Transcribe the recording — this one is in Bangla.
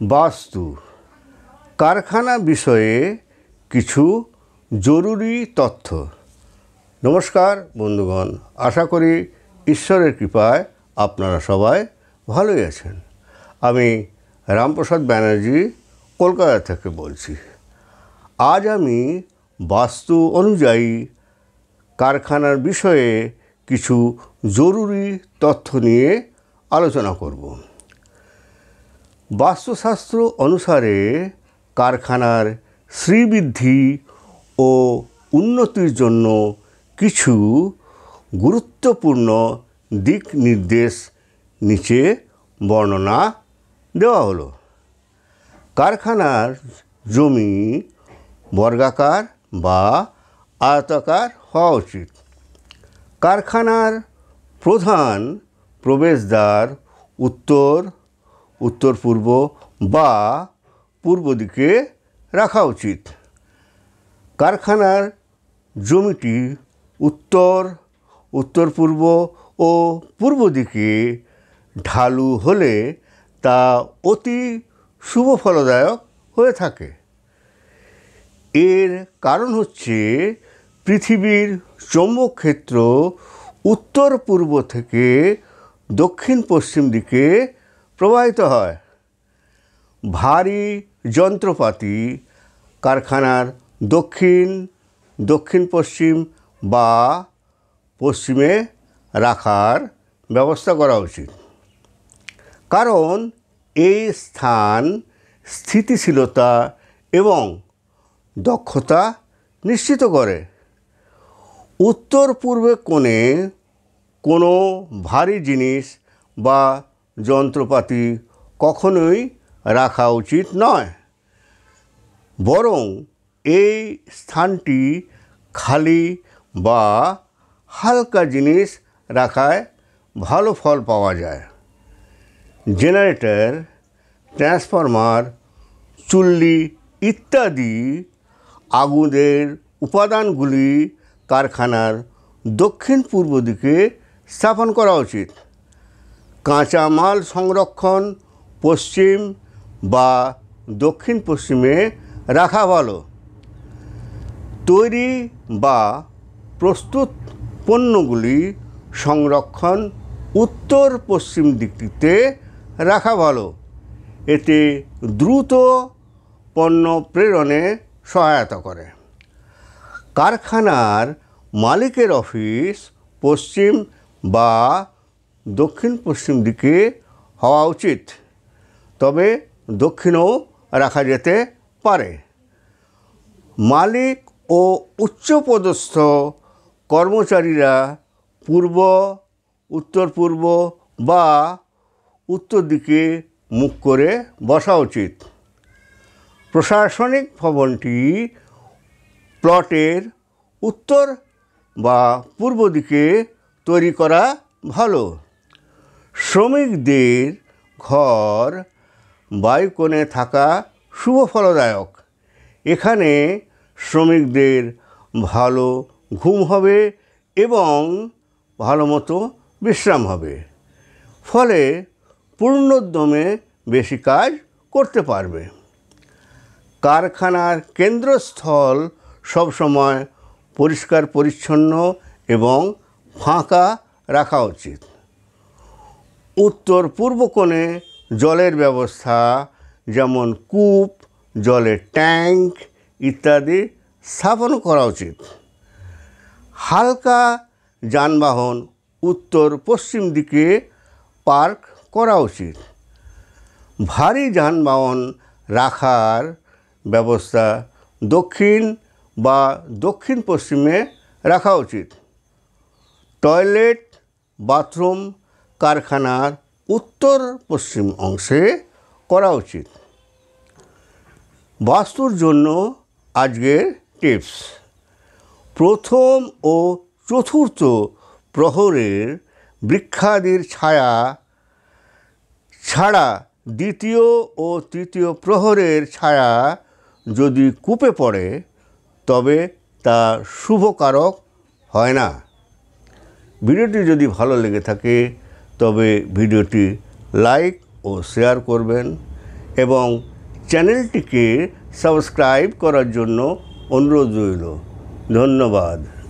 বাস্তু কারখানা বিষয়ে কিছু জরুরি তথ্য। নমস্কার বন্ধুগণ, আশা করি ঈশ্বরের কৃপায় আপনারা সবাই ভালোই আছেন। আমি রামপ্রসাদ ব্যানার্জি কলকাতা থেকে বলছি। আজ আমি বাস্তু অনুযায়ী কারখানার বিষয়ে কিছু জরুরি তথ্য নিয়ে আলোচনা করব। বাস্তুশাস্ত্র অনুসারে কারখানার শ্রীবৃদ্ধি ও উন্নতির জন্য কিছু গুরুত্বপূর্ণ দিক নির্দেশ নিচে বর্ণনা দেওয়া হলো। কারখানার জমি বর্গাকার বা আয়তাকার হওয়া উচিত। কারখানার প্রধান প্রবেশদ্বার উত্তর পূর্ব বা পূর্ব দিকে রাখা উচিত। কারখানার জমিটি উত্তর পূর্ব ও পূর্ব দিকে ঢালু হলে তা অতি শুভ ফলদায়ক হয়ে থাকে। এর কারণ হচ্ছে পৃথিবীর চৌম্বক ক্ষেত্র উত্তর পূর্ব থেকে দক্ষিণ পশ্চিম দিকে প্রবাহিত হয়। ভারী যন্ত্রপাতি কারখানার দক্ষিণ পশ্চিম বা পশ্চিমে রাখার ব্যবস্থা করা উচিত, কারণ এই স্থান স্থিতিশীলতা এবং দক্ষতা নিশ্চিত করে। উত্তর পূর্বে কোণে কোনো ভারী জিনিস বা যন্ত্রপাতি কখনোই রাখা উচিত নয়, বরং এই স্থানটি খালি বা হালকা জিনিস রাখায় ভালো ফল পাওয়া যায়। জেনারেটর, ট্রান্সফরমার, চুল্লি ইত্যাদি আগুনের উপাদানগুলি কারখানার দক্ষিণ পূর্ব দিকে স্থাপন করা উচিত। কাঁচামাল সংরক্ষণ পশ্চিম বা দক্ষিণ পশ্চিমে রাখা ভালো। তৈরি বা প্রস্তুত পণ্যগুলি সংরক্ষণ উত্তর পশ্চিম দিকটিতে রাখা ভালো। এতে দ্রুত পণ্য প্রেরণে সহায়তা করে। কারখানার মালিকের অফিস পশ্চিম বা দক্ষিণ পশ্চিম দিকে হওয়া উচিত, তবে দক্ষিণেও রাখা যেতে পারে। মালিক ও উচ্চপদস্থ কর্মচারীরা উত্তর পূর্ব বা উত্তর দিকে মুখ করে বসা উচিত। প্রশাসনিক ভবনটি প্লটের উত্তর বা পূর্ব দিকে তৈরি করা ভালো। শ্রমিকদের ঘর বায়ুকোণে থাকা শুভ ফলদায়ক। এখানে শ্রমিকদের ভালো ঘুম হবে এবং ভালো মতো বিশ্রাম হবে, ফলে পূর্ণোদ্যমে বেশি কাজ করতে পারবে। কারখানার কেন্দ্রস্থল সবসময় পরিষ্কার পরিচ্ছন্ন এবং ফাঁকা রাখা উচিত। উত্তর পূর্ব কোণে জলের ব্যবস্থা, যেমন কূপ, জলের ট্যাঙ্ক ইত্যাদি স্থাপন করা উচিত। হালকা যানবাহন উত্তর পশ্চিম দিকে পার্ক করা উচিত। ভারী যানবাহন রাখার ব্যবস্থা দক্ষিণ বা দক্ষিণ পশ্চিমে রাখা উচিত। টয়লেট, বাথরুম কারখানার উত্তর পশ্চিম অংশে করা উচিত। বাস্তুর জন্য আজকের টিপস। প্রথম ও চতুর্থ প্রহরের বৃক্ষাদির ছায়া ছাড়া দ্বিতীয় ও তৃতীয় প্রহরের ছায়া যদি কূপে পড়ে তবে তা শুভকারক হয় না। ভিডিওটি যদি ভালো লেগে থাকে তবে ভিডিওটি লাইক ও শেয়ার করবেন এবং চ্যানেলটিকে সাবস্ক্রাইব করার জন্য অনুরোধ রইল। ধন্যবাদ।